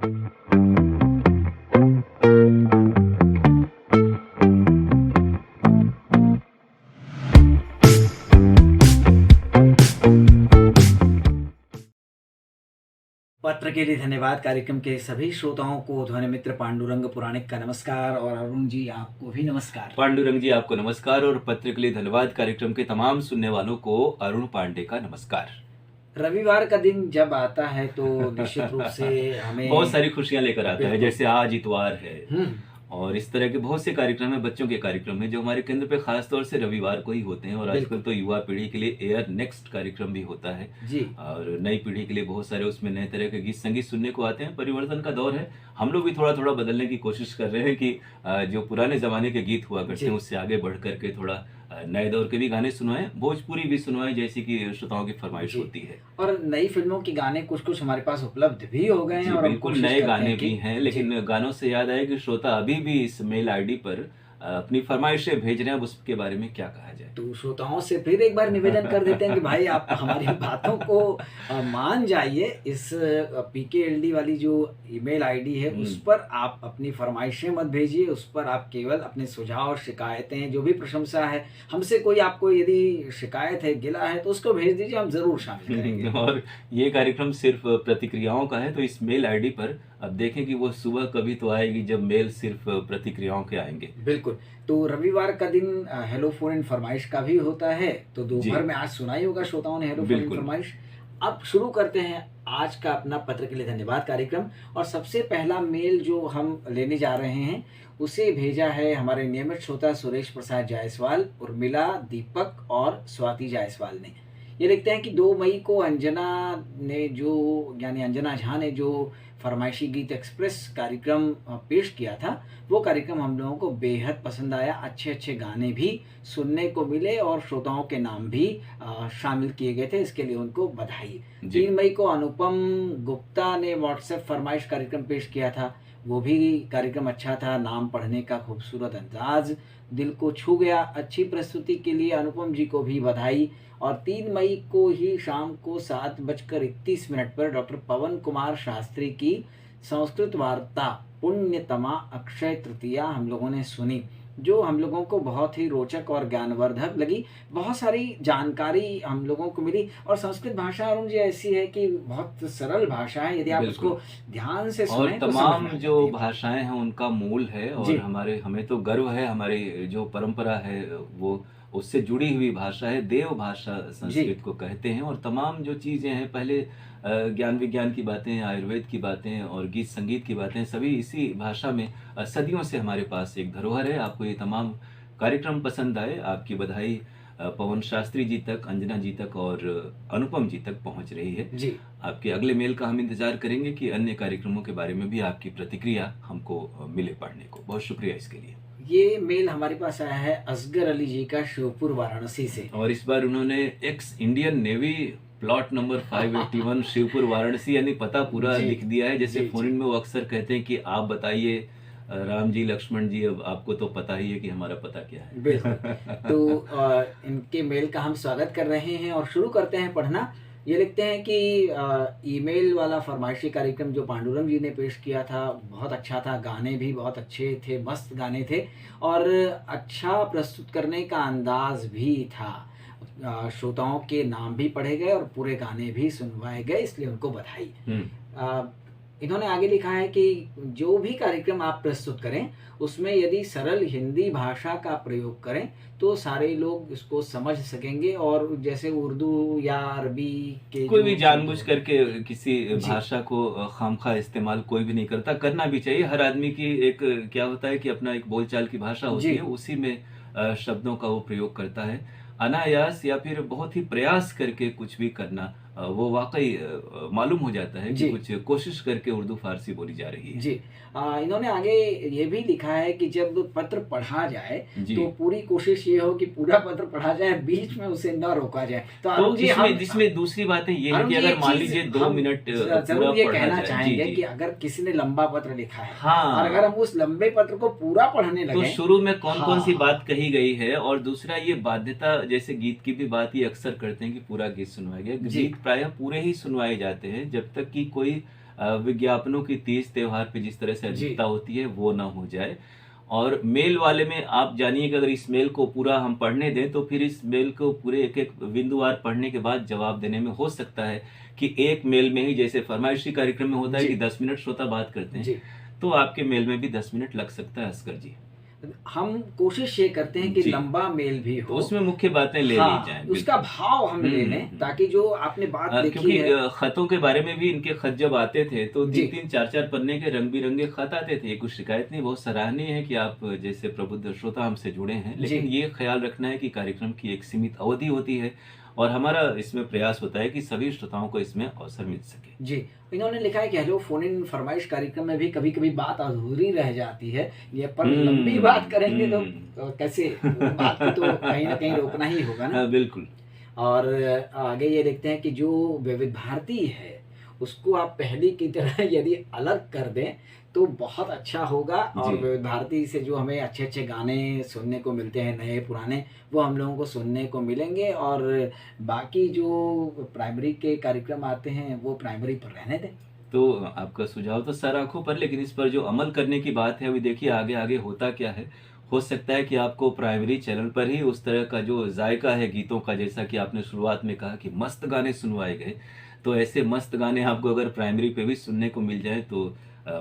पत्र के लिए धन्यवाद। कार्यक्रम के सभी श्रोताओं को ध्वनि मित्र पांडुरंग पुराणिक का नमस्कार और अरुण जी आपको भी नमस्कार। पांडुरंग जी आपको नमस्कार और पत्र के लिए धन्यवाद कार्यक्रम के तमाम सुनने वालों को अरुण पांडे का नमस्कार। रविवार का दिन जब आता है तो निश्चित रूप से हमें बहुत सारी खुशियां लेकर आता है, जैसे आज इतवार है और इस तरह के बहुत से कार्यक्रम है, बच्चों के कार्यक्रम है जो हमारे केंद्र पे खास तौर से रविवार को ही होते हैं। और आजकल तो युवा पीढ़ी के लिए एयर नेक्स्ट कार्यक्रम भी होता है जी। और नई पीढ़ी के लिए बहुत सारे उसमें नए तरह के गीत संगीत सुनने को आते हैं। परिवर्तन का दौर है, हम लोग भी थोड़ा थोड़ा बदलने की कोशिश कर रहे हैं कि जो पुराने जमाने के गीत हुआ करते हैं उससे आगे बढ़ करके थोड़ा नए दौर के भी गाने सुनवाएं, भोजपुरी भी सुनवाएं जैसी कि श्रोताओं की फरमाइश होती है। और नई फिल्मों के गाने कुछ कुछ हमारे पास उपलब्ध भी हो गए हैं और बिल्कुल नए गाने भी हैं, लेकिन गानों से याद आया कि श्रोता अभी भी इस मेल आईडी पर अपनी फरमाइशें भेज रहे हैं। अब उसके बारे में क्या कहा जाए? तो श्रोताओं से फिर एक बार निवेदन कर देते हैं कि भाई आप हमारी बातों को मान जाइए। इस PKLD वाली जो ईमेल आईडी है उस पर आप अपनी फरमाइशें मत भेजिए, उस पर आप केवल अपने सुझाव शिकायतें जो भी प्रशंसा है, हमसे कोई आपको यदि शिकायत है गिला है तो उसको भेज दीजिए, हम जरूर शामिल करेंगे। और ये कार्यक्रम सिर्फ प्रतिक्रियाओं का है, तो इस मेल आईडी पर अब देखें कि वो सुबह कभी तो आएगी जब मेल सिर्फ प्रतिक्रियाओं के आएंगे। बिल्कुल। तो रविवार का दिन हेलो फोन इन फरमाइश का भी होता है, तो दोपहर में आज सुनाई होगा श्रोताओं ने हेलो फोन इन फरमाइश। अब शुरू करते हैं आज का अपना पत्र के लिए धन्यवाद कार्यक्रम। और सबसे पहला मेल जो हम लेने जा रहे हैं उसे भेजा है हमारे नियमित श्रोता सुरेश प्रसाद जायसवाल, उर्मिला, दीपक और स्वाति जायसवाल ने। ये लिखते हैं कि 2 मई को अंजना झा ने जो फरमाइशी गीत एक्सप्रेस कार्यक्रम पेश किया था, वो कार्यक्रम हम लोगों को बेहद पसंद आया। अच्छे अच्छे गाने भी सुनने को मिले और श्रोताओं के नाम भी शामिल किए गए थे, इसके लिए उनको बधाई। 3 मई को अनुपम गुप्ता ने व्हाट्सएप फरमाइश कार्यक्रम पेश किया था, वो भी कार्यक्रम अच्छा था। नाम पढ़ने का खूबसूरत अंदाज दिल को छू गया। अच्छी प्रस्तुति के लिए अनुपम जी को भी बधाई। और 3 मई को ही शाम को 7:31 पर डॉक्टर पवन कुमार शास्त्री की संस्कृत वार्ता पुण्यतमा अक्षय तृतीया हम लोगों ने सुनी, जो हम लोगों को बहुत ही रोचक और ज्ञानवर्धक लगी। बहुत सारी जानकारी हम लोगों को मिली। और संस्कृत भाषा अरुण जी ऐसी है कि बहुत सरल भाषा है, यदि आप उसको ध्यान से सुने और तमाम जो भाषाएं हैं उनका मूल है। और हमें तो गर्व है, हमारी जो परंपरा है वो उससे जुड़ी हुई भाषा है। देव भाषा संस्कृत को कहते हैं। और तमाम जो चीज़ें हैं, पहले ज्ञान विज्ञान की बातें, आयुर्वेद की बातें और गीत संगीत की बातें, सभी इसी भाषा में सदियों से हमारे पास एक धरोहर है। आपको ये तमाम कार्यक्रम पसंद आए, आपकी बधाई पवन शास्त्री जी तक, अंजना जी तक और अनुपम जी तक पहुंच रही है जी। आपके अगले मेल का हम इंतजार करेंगे कि अन्य कार्यक्रमों के बारे में भी आपकी प्रतिक्रिया हमको मिले पढ़ने को। बहुत शुक्रिया इसके लिए। ये मेल हमारे पास आया है असगर अली जी का, शिवपुर वाराणसी से। और इस बार उन्होंने x Indian navy plot number 581 Shivpur Varanasi यानी पता पूरा लिख दिया है। जैसे फोन इन में वो अक्सर कहते हैं कि आप बताइए राम जी, लक्ष्मण जी, अब आपको तो पता ही है कि हमारा पता क्या है। बिल्कुल। तो इनके मेल का हम स्वागत कर रहे हैं और शुरू करते हैं पढ़ना। ये लिखते हैं कि ईमेल वाला फरमाइशी कार्यक्रम जो पांडुरंग जी ने पेश किया था बहुत अच्छा था, गाने भी बहुत अच्छे थे, मस्त गाने थे और अच्छा प्रस्तुत करने का अंदाज भी था। श्रोताओं के नाम भी पढ़े गए और पूरे गाने भी सुनवाए गए, इसलिए उनको बधाई। इन्होंने आगे लिखा है कि जो भी कार्यक्रम आप प्रस्तुत करें उसमें यदि सरल हिंदी भाषा का प्रयोग करें तो सारे लोग इसको समझ सकेंगे। और जैसे उर्दू या अरबी के कोई भी जानबूझ करके किसी भाषा को खामखा इस्तेमाल कोई भी नहीं करता, करना भी चाहिए। हर आदमी की एक क्या होता है कि अपना एक बोलचाल की भाषा होती है, उसी में शब्दों का वो प्रयोग करता है। अनायास या फिर बहुत ही प्रयास करके कुछ भी करना, वो वाकई मालूम हो जाता है कि कुछ कोशिश करके उर्दू फारसी बोली जा रही है। जी। इन्होंने आगे ये भी लिखा है कि जब पत्र पढ़ा जाए तो पूरी कोशिश ये हो कि पूरा पत्र पढ़ा जाए, बीच में उसे न रोका जाए। तो इसमें दूसरी बात है ये है कि अगर मान लीजिए 2 मिनट जरूर ये कहना चाहेंगे कि अगर किसी ने लंबा पत्र लिखा है और अगर हम उस लंबे पत्र को पूरा पढ़ने लगे तो शुरू में कौन कौन सी बात कही गई है। और दूसरा ये बाध्यता, जैसे गीत की भी बात ये अक्सर करते हैं कि पूरा गीत सुनवाया गया। गीत प्रायः पूरे ही सुनवाए जाते हैं जब तक कि कोई विज्ञापनों की तीज त्योहार पे जिस तरह से जी। अधिकता होती है वो ना हो जाए। और मेल वाले में आप जानिए कि अगर इस मेल को पूरा हम पढ़ने दें तो फिर इस मेल को पूरे एक-एक बिंदुवार पढ़ने के बाद जवाब देने में हो सकता है कि एक मेल में ही, जैसे फरमाइशी कार्यक्रम में होता है जी। कि 10 मिनट श्रोता बात करते हैं, जी। तो आपके मेल में भी 10 मिनट लग सकता है असगर जी। हम कोशिश ये करते हैं कि जी। लंबा मेल भी तो हो। उसमें मुख्य बातें ले ली हाँ, जाएँ, उसका बिल्कुल। भाव हम ले लें हुँ। ताकि जो आपने बात लिखी क्योंकि है। खतों के बारे में भी, इनके खत जब आते थे तो जी। 3-3 4-4 पन्ने के रंग-बिरंगे खत आते थे। कुछ शिकायत नहीं, बहुत सराहनीय है कि आप जैसे प्रबुद्ध श्रोता हमसे जुड़े हैं। जी। लेकिन ये ख़्याल रखना है कि कार्यक्रम की एक सीमित अवधि होती है और हमारा इसमें प्रयास होता है कि सभी श्रोताओं को इसमें अवसर मिल सके। जी, इन्होंने लिखा है कि हेलो फ़ोन इन फरमाइश कार्यक्रम में भी कभी-कभी बात अधूरी रह जाती है। ये पर लंबी बात करेंगे तो कैसे? बात को तो कहीं न कहीं रोकना ही होगा ना। हाँ, बिल्कुल। और आगे ये देखते हैं कि जो विविध भारती है, उसको आप पहले की तरह यदि अलग कर दें, तो बहुत अच्छा होगा। और जी। विविध भारती से जो हमें अच्छे-अच्छे गाने सुनने को मिलते हैं, नए-पुराने, वो हम लोगों को सुनने को मिलेंगे। और बाकी जो प्राइमरी के कार्यक्रम आते हैं, वो प्राइमरी पर रहने दें। तो आपका सुझाव तो सर आँखों पर, लेकिन इस पर जो अमल करने की बात है, अभी देखिए आगे-आगे होता क्या है। हो सकता है कि आपको प्राइमरी चैनल पर ही उस तरह का जो ज़ायका है गीतों का, जैसा कि आपने शुरुआत में कहा कि मस्त गाने सुनवाए गए, तो ऐसे मस्त गाने आपको अगर प्राइमरी पे भी सुनने को मिल जाएँ तो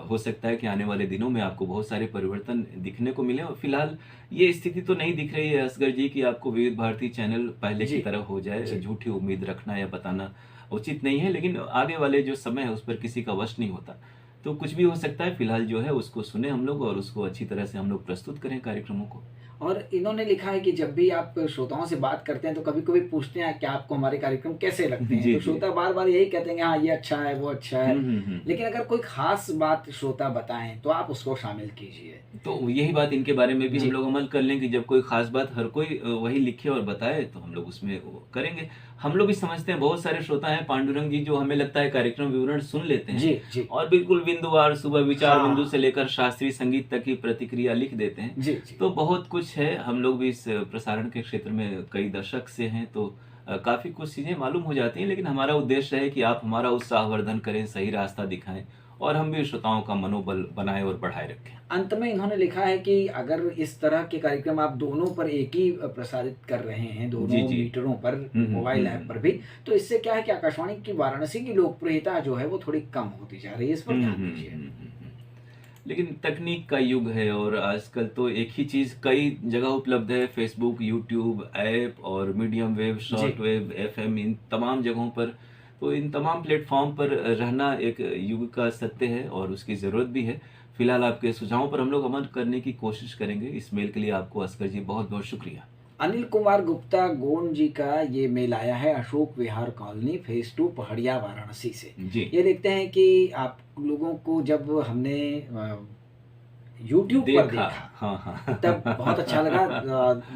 हो सकता है कि आने वाले दिनों में आपको बहुत सारे परिवर्तन दिखने को मिले। और फिलहाल ये स्थिति तो नहीं दिख रही है असगर जी कि आपको विविध भारती चैनल पहले की जी, तरह हो जाए। जी। झूठी उम्मीद रखना या बताना उचित नहीं है, लेकिन आगे वाले जो समय है उस पर किसी का वश नहीं होता। तो कुछ भी हो सकता है, फिलहाल जो है उसको सुनें हम लोग और उसको अच्छी तरह से हम लोग प्रस्तुत करें कार्यक्रमों को। और इन्होंने लिखा है कि जब भी आप श्रोताओं से बात करते हैं तो कभी-कभी पूछते हैं कि आपको हमारे कार्यक्रम कैसे लगते हैं? जी, तो जी। श्रोता बार-बार यही कहते हैं कि हाँ, ये अच्छा है, वो अच्छा है। हुँ। लेकिन अगर कोई ख़ास बात श्रोता बताएँ तो आप उसको शामिल कीजिए। तो यही बात इनके बारे में भी हम जी। लोग अमल कर लें कि जब कोई ख़ास बात हर कोई वही लिखे और बताए तो हम लोग उसमें वो करेंगे। हम लोग भी समझते हैं, बहुत सारे श्रोता हैं पांडुरंग जी, जो हमें लगता है कार्यक्रम विवरण सुन लेते हैं जी, जी। और बिल्कुल बिंदुवार सुबह विचार बिंदु हाँ। से लेकर शास्त्रीय संगीत तक की प्रतिक्रिया लिख देते हैं। जी, जी। तो बहुत कुछ है, हम लोग भी इस प्रसारण के क्षेत्र में कई दशक से हैं, तो काफ़ी कुछ चीज़ें मालूम हो जाती हैं, लेकिन हमारा उद्देश्य है कि आप हमारा उत्साहवर्धन करें, सही रास्ता दिखाएँ और हम भी श्रोताओं का मनोबल बनाएँ और बढ़ाए रखें। अंत में इन्होंने लिखा है कि अगर इस तरह के कार्यक्रम आप दोनों पर एक ही प्रसारित कर रहे हैं, जी, दोनों जी। मीटरों पर, हुँ, मोबाइल ऐप हुँ। पर भी, तो इससे क्या है कि आकाशवाणी की वाराणसी की लोकप्रियता जो है वो थोड़ी कम होती जा रही है। इस पर ध्यान दीजिए। हुँ। लेकिन तकनीक का युग है और आजकल तो एक ही चीज़ कई जगह उपलब्ध है, फ़ेसबुक, यूट्यूब, ऐप और मीडियम वेव, जी। शॉर्ट वेव, एफ़एम, इन तमाम जगहों पर, तो इन तमाम प्लेटफ़ॉर्म पर रहना एक युग का सत्य है और उसकी ज़रूरत भी है। फिलहाल आपके सुझावों पर हम लोग अमल करने की कोशिश करेंगे। इस मेल के लिए आपको असगर जी बहुत-बहुत शुक्रिया। अनिल कुमार गुप्ता गोंड जी का ये मेल आया है अशोक विहार कॉलोनी फ़ेज़ 2 पहाड़िया वाराणसी से। जी, ये लिखते हैं कि आप लोगों को जब हमने यूट्यूब पर देखा। देखा, हाँ। तब बहुत अच्छा लगा।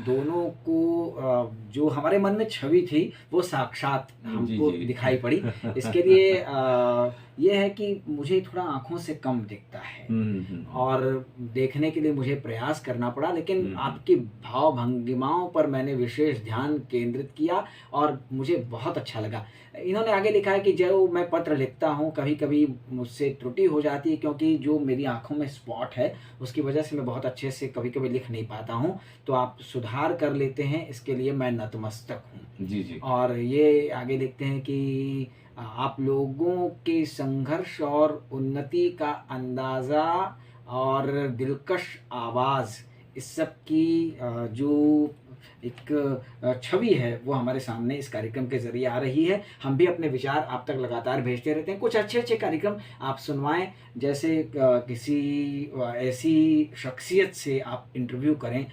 दोनों को जो हमारे मन में छवि थी वो साक्षात जी, हमको जी। दिखाई पड़ी। इसके लिए ये है कि मुझे थोड़ा आँखों से कम दिखता है हुँ। और देखने के लिए मुझे प्रयास करना पड़ा, लेकिन हुँ। आपकी भाव-भंगिमाओं पर मैंने विशेष ध्यान केंद्रित किया और मुझे बहुत अच्छा लगा। इन्होंने आगे लिखा है कि जो मैं पत्र लिखता हूँ, कभी-कभी मुझसे त्रुटि हो जाती है क्योंकि जो मेरी आँखों में स्पॉट है, उसकी वजह से मैं बहुत अच्छे से कभी-कभी लिख नहीं पाता हूँ। तो आप सुधार कर लेते हैं, इसके लिए मैं नतमस्तक हूँ। जी। और ये आगे लिखते हैं कि आप लोगों के संघर्ष और उन्नति का अंदाज़ा और दिलकश आवाज़, इस सब की जो एक छवि है वो हमारे सामने इस कार्यक्रम के ज़रिए आ रही है। हम भी अपने विचार आप तक लगातार भेजते रहते हैं। कुछ अच्छे-अच्छे कार्यक्रम आप सुनवाएँ, जैसे किसी ऐसी शख्सियत से आप इंटरव्यू करें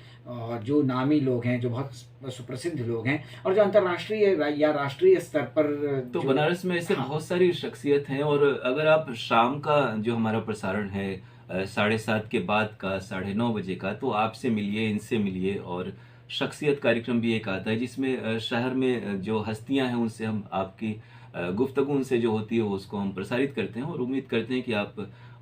जो नामी लोग हैं, जो बहुत सुप्रसिद्ध लोग हैं और जो अंतर्राष्ट्रीय या राष्ट्रीय स्तर पर तो जो। बनारस में ऐसे हाँ। बहुत सारी शख्सियत हैं और अगर आप शाम का जो हमारा प्रसारण है 7:30 के बाद का 9:30 बजे का, तो आपसे मिलिए, इनसे मिलिए। और शख्सियत कार्यक्रम भी एक आता है जिसमें शहर में जो हस्तियां हैं उनसे हम आपकी गुफ्तगू उनसे जो होती है वो उसको हम प्रसारित करते हैं और उम्मीद करते हैं कि आप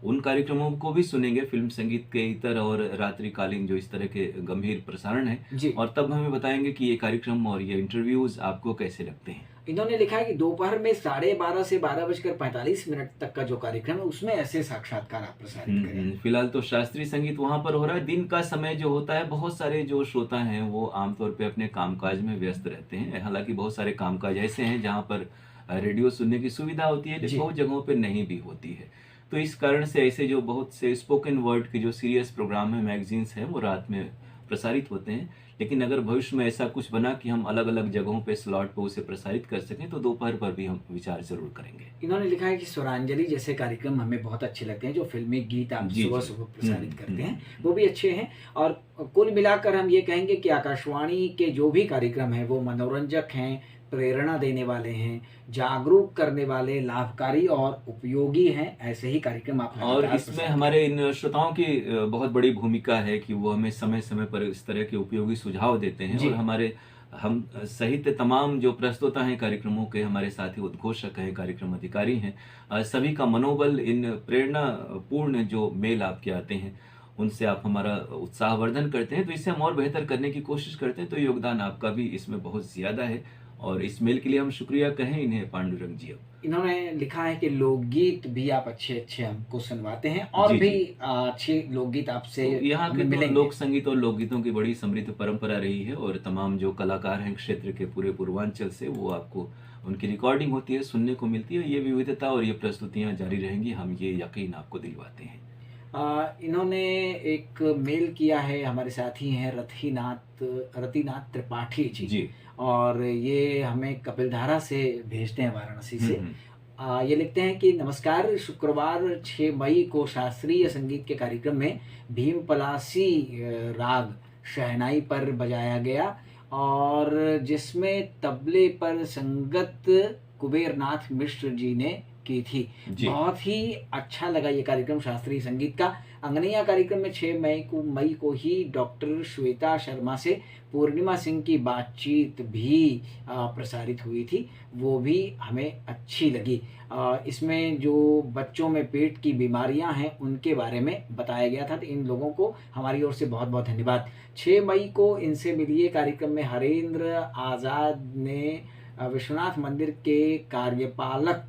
उन कार्यक्रमों को भी सुनेंगे, फ़िल्म संगीत के इतर और रात्रिकालीन जो इस तरह के गंभीर प्रसारण हैं, जी। और तब हमें बताएँगे कि ये कार्यक्रम और ये इंटरव्यूज़ आपको कैसे लगते हैं। इन्होंने लिखा है कि दोपहर में 12:30 से 12:45 तक का जो कार्यक्रम है, उसमें ऐसे साक्षात्कार आप प्रसारित करें। फिलहाल तो शास्त्रीय संगीत वहाँ पर हो रहा है। दिन का समय जो होता है, बहुत सारे जो श्रोता हैं, वो आमतौर पे अपने कामकाज में व्यस्त रहते हैं। हालाँकि बहुत सारे कामकाज ऐसे हैं, जहाँ पर रेडियो सुनने की सुविधा होती है, लेकिन जी। बहुत जगहों पे नहीं भी होती है। तो इस कारण से ऐसे जो बहुत से स्पोकन वर्ड के जो सीरियस प्रोग्राम हैं, मैगज़ीन्स हैं, वो रात में प्रसारित होते हैं। लेकिन अगर भविष्य में ऐसा कुछ बना कि हम अलग-अलग जगहों पे स्लॉट पे उसे प्रसारित कर सकें, तो दोपहर पर भी हम विचार ज़रूर करेंगे। इन्होंने लिखा है कि स्वरांजलि जैसे कार्यक्रम हमें बहुत अच्छे लगते हैं, जो फ़िल्मी गीत आप जी, जी। सुबह-सुबह प्रसारित करते हैं, हुँ। वो भी अच्छे हैं। और कुल मिलाकर हम ये कहेंगे कि आकाशवाणी के जो भी कार्यक्रम हैं, वो मनोरंजक हैं, प्रेरणा देने वाले हैं, जागरूक करने वाले, लाभकारी और उपयोगी हैं। ऐसे ही कार्यक्रम आप और लगातार इसमें प्रसारित करें। हमारे इन श्रोताओं की बहुत बड़ी भूमिका है कि वो हमें समय-समय पर इस तरह के उपयोगी सुझाव देते हैं, और जी। हम सहित तमाम जो प्रस्तोता हैं कार्यक्रमों के, हमारे साथी उद्घोषक हैं, कार्यक्रम अधिकारी हैं, सभी का मनोबल, इन प्रेरणापूर्ण जो मेल आपके आते हैं, उनसे आप हमारा उत्साहवर्धन करते हैं, तो इसे हम और बेहतर करने की कोशिश करते हैं, तो योगदान आपका भी इसमें बहुत ज़्यादा है, और इस मेल के लिए हम शुक्रिया कहें इन्हें, पांडुरंग जी अब। इन्होंने लिखा है कि लोकगीत भी आप अच्छे-अच्छे हमको सुनवाते हैं और जी, भी जी। अच्छे लोकगीत आपसे तो यहाँ के हमें तो मिलेंगे। लोक संगीत और लोकगीतों की बड़ी समृद्ध परंपरा रही है, और तमाम जो कलाकार हैं क्षेत्र के पूरे पूर्वांचल से, वो आपको उनकी रिकॉर्डिंग होती है, सुनने को मिलती है। ये विविधता और ये प्रस्तुतियाँ जारी रहेंगी, हम ये यकीन आपको दिलवाते हैं। इन्होंने एक मेल किया है, हमारे साथी हैं रतिनाथ त्रिपाठी जी, जी। और ये हमें कपिलधारा से भेजते हैं, वाराणसी हुँ, से। हुँ। ये लिखते हैं कि नमस्कार, शुक्रवार 6 मई को शास्त्रीय संगीत के कार्यक्रम में भीम पलासी राग शहनाई पर बजाया गया, और जिसमें तबले पर संगत कुबेरनाथ मिश्र जी ने की थी। जी। बहुत ही अच्छा लगा ये कार्यक्रम शास्त्रीय संगीत का। अंगनैया कार्यक्रम में 6 मई को ही डॉक्टर श्वेता शर्मा से पूर्णिमा सिंह की बातचीत भी प्रसारित हुई थी, वो भी हमें अच्छी लगी। इसमें जो बच्चों में पेट की बीमारियां हैं, उनके बारे में बताया गया था, तो इन लोगों को हमारी ओर से बहुत-बहुत धन्यवाद। 6 मई को इनसे मिलिए कार्यक्रम में हरेंद्र आज़ाद ने विश्वनाथ मंदिर के कार्यपालक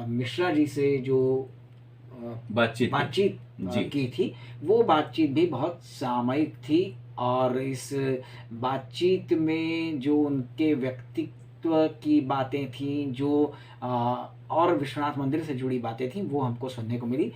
मिश्रा जी से जो बातचीत हुई। बातचीत जी। की थी, वो बातचीत भी बहुत सामयिक थी, और इस बातचीत में जो उनके व्यक्तित्व की बातें थीं, जो और विश्वनाथ मंदिर से जुड़ी बातें थीं, वो हमको सुनने को मिली।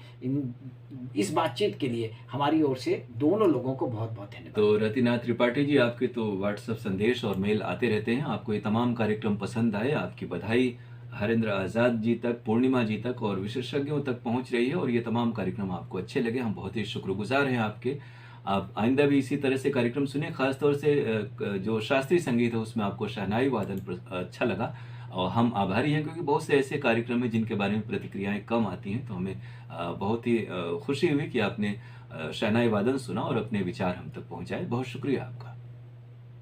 इस बातचीत के लिए हमारी ओर से दोनों लोगों को बहुत-बहुत धन्यवाद। तो रतिनाथ त्रिपाठी जी, आपके तो व्हाट्सएप संदेश और मेल आते रहते हैं। आपको ये तमाम कार्यक्रम पसंद आए, आपकी बधाई हरेंद्र आज़ाद जी तक, पूर्णिमा जी तक और विशेषज्ञों तक पहुंच रही है, और ये तमाम कार्यक्रम आपको अच्छे लगे। हम बहुत ही शुक्रगुजार हैं आपके। आप आइंदा भी इसी तरह से कार्यक्रम सुनें, खास तौर से जो शास्त्रीय संगीत है, उसमें आपको शहनाई वादन अच्छा लगा, और हम आभारी हैं, क्योंकि बहुत से ऐसे कार्यक्रम हैं जिनके बारे में प्रतिक्रियाएँ कम आती हैं। तो हमें बहुत ही खुशी हुई कि आपने शहनाई वादन सुना और अपने विचार हम तक पहुँचाए। बहुत शुक्रिया आपका।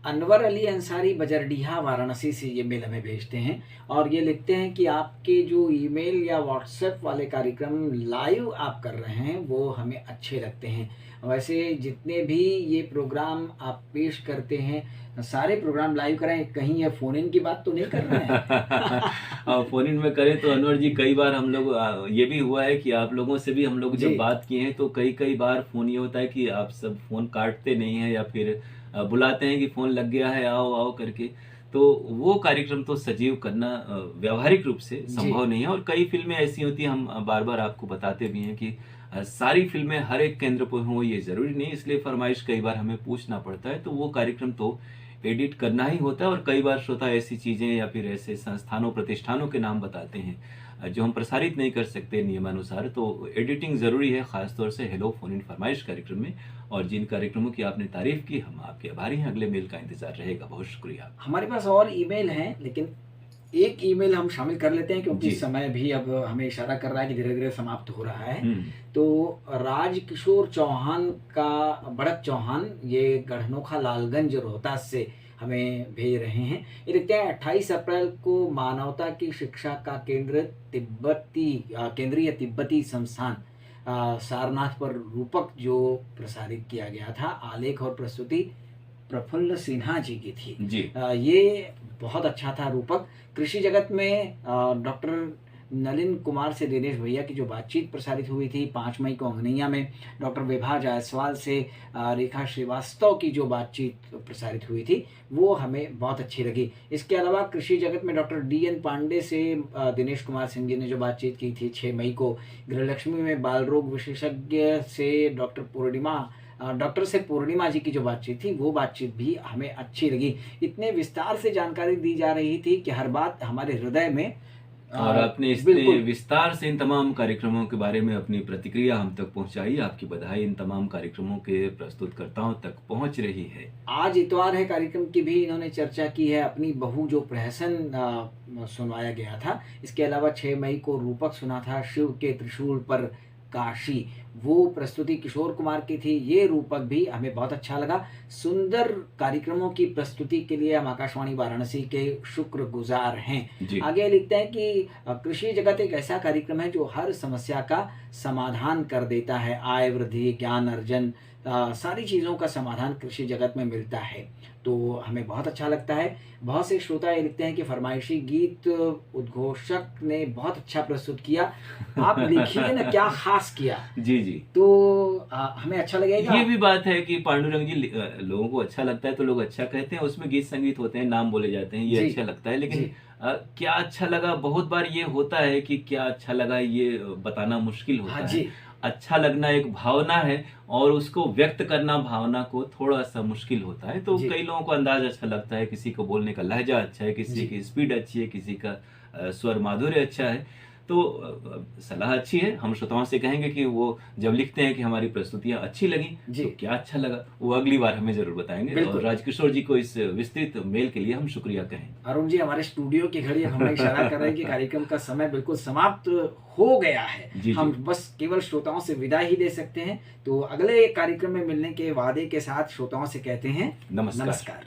अनवर अली अंसारी बजरडीहा वाराणसी से ये मेल हमें भेजते हैं, और ये लिखते हैं कि आपके जो ईमेल या व्हाट्सएप वाले कार्यक्रम लाइव आप कर रहे हैं, वो हमें अच्छे लगते हैं। वैसे जितने भी ये प्रोग्राम आप पेश करते हैं, सारे प्रोग्राम लाइव कराएं, कहीं ये फ़ोन इन की बात तो नहीं कर रहे हैं? फ़ोन इन में करें तो अनवर जी, कई बार हम लोग ये भी हुआ है कि आप लोगों से भी हम लोग जी। जब बात किए हैं, तो कई-कई बार फ़ोन ये होता है कि आप सब फ़ोन काटते नहीं हैं, या फिर बुलाते हैं कि फ़ोन लग गया है, आओ, आओ करके। तो वो कार्यक्रम तो सजीव करना व्यावहारिक रूप से जी। संभव नहीं है, और कई फ़िल्में ऐसी होती हैं, हम बार-बार आपको बताते भी हैं कि सारी फ़िल्में हर एक केंद्र पर हों, ये ज़रूरी नहीं, इसलिए फ़रमाइश कई बार हमें पूछना पड़ता है। तो वो कार्यक्रम तो एडिट करना ही होता है, और कई बार श्रोता ऐसी चीज़ें या फिर ऐसे संस्थानों, प्रतिष्ठानों के नाम बताते हैं जो हम प्रसारित नहीं कर सकते नियमानुसार, तो एडिटिंग ज़रूरी है, ख़ास तौर से हेलो फ़ोन इन फ़रमाइश कार्यक्रम में। और जिन कार्यक्रमों की आपने तारीफ़ की, हम आपके आभारी हैं। अगले मेल का इंतज़ार रहेगा। बहुत शुक्रिया। हमारे पास और ईमेल हैं, लेकिन एक ईमेल हम शामिल कर लेते हैं, क्योंकि जी। समय भी अब हमें इशारा कर रहा है कि धीरे-धीरे समाप्त हो रहा है। हुँ। तो राजकिशोर चौहान का बड़क चौहान, ये गढ़नोखा लालगंज रोहतास से हमें भेज रहे हैं। ये लिखते हैं 28 अप्रैल को मानवता की शिक्षा का केंद्रीय तिब्बती संस्थान सारनाथ पर रूपक जो प्रसारित किया गया था, आलेख और प्रस्तुति प्रफुल्ल सिन्हा जी की थी। जी। ये बहुत अच्छा था रूपक। कृषि जगत में डॉक्टर नलिन कुमार से दिनेश भैया की जो बातचीत प्रसारित हुई थी 5 मई को अंगनैया में, डॉक्टर विभा जायसवाल से रेखा श्रीवास्तव की जो बातचीत प्रसारित हुई थी वो हमें बहुत अच्छी लगी। इसके अलावा कृषि जगत में डॉक्टर DN पांडे से दिनेश कुमार सिंह जी ने जो बातचीत की थी 6 मई को, गृहलक्ष्मी में बाल रोग विशेषज्ञ से डॉक्टर से पूर्णिमा जी की जो बातचीत थी वो बातचीत भी हमें अच्छी लगी। इतने विस्तार से जानकारी दी जा रही थी कि हर बात हमारे हृदय में और आपने इतने बिल्कुल विस्तार से इन तमाम कार्यक्रमों के बारे में अपनी प्रतिक्रिया हम तक पहुंचाई। आपकी बधाई इन तमाम कार्यक्रमों के प्रस्तुतकर्ताओं तक पहुंच रही है। आज इतवार है, कार्यक्रम की भी इन्होंने चर्चा की है। अपनी बहू जो प्रहसन सुनवाया गया था। इसके अलावा 6 मई को रूपक सुना था शिव के त्रिशूल पर काशी, वो प्रस्तुति किशोर कुमार की थी। ये रूपक भी हमें बहुत अच्छा लगा। सुंदर कार्यक्रमों की प्रस्तुति के लिए हम आकाशवाणी वाराणसी के शुक्रगुजार हैं। जी। आगे लिखते हैं कि कृषि जगत एक ऐसा कार्यक्रम है जो हर समस्या का समाधान कर देता है। आय वृद्धि, ज्ञान अर्जन, सारी चीज़ों का समाधान कृषि जगत में मिलता है, तो हमें बहुत अच्छा लगता है। बहुत से श्रोता ये लिखते हैं कि फरमाइशी गीत उद्घोषक ने बहुत अच्छा प्रस्तुत किया। आप लिखिए ना क्या खास किया, जी जी। तो हमें अच्छा लगेगा। ये भी बात है कि पांडुरंग जी लोगों को अच्छा लगता है तो लोग अच्छा कहते हैं, उसमें गीत संगीत होते हैं, नाम बोले जाते हैं, ये जी अच्छा लगता है। लेकिन जी क्या अच्छा लगा, बहुत बार ये होता है कि क्या अच्छा लगा ये बताना मुश्किल हाँ होता है। जी अच्छा लगना एक भावना है और उसको व्यक्त करना भावना को थोड़ा सा मुश्किल होता है। तो जी कई लोगों को अंदाज अच्छा लगता है, किसी को बोलने का लहजा अच्छा है, किसी जी की स्पीड अच्छी है, किसी का स्वर माधुर्य अच्छा है। तो सलाह अच्छी है। हम श्रोताओं से कहेंगे कि वो जब लिखते हैं कि हमारी प्रस्तुतियां अच्छी लगी जी तो क्या अच्छा लगा वो अगली बार हमें जरूर बताएंगे। और बिल्कुल। राजकिशोर जी को इस विस्तृत मेल के लिए हम शुक्रिया कहें। अरुण जी, हमारे स्टूडियो की घड़ी हमें इशारा कर रहे हैं कि कार्यक्रम का समय बिल्कुल समाप्त हो गया है। जी हम जी। बस केवल श्रोताओं से विदा ही दे सकते हैं। तो अगले कार्यक्रम में मिलने के वादे के साथ श्रोताओं से कहते हैं नमस्कार। नमस्कार।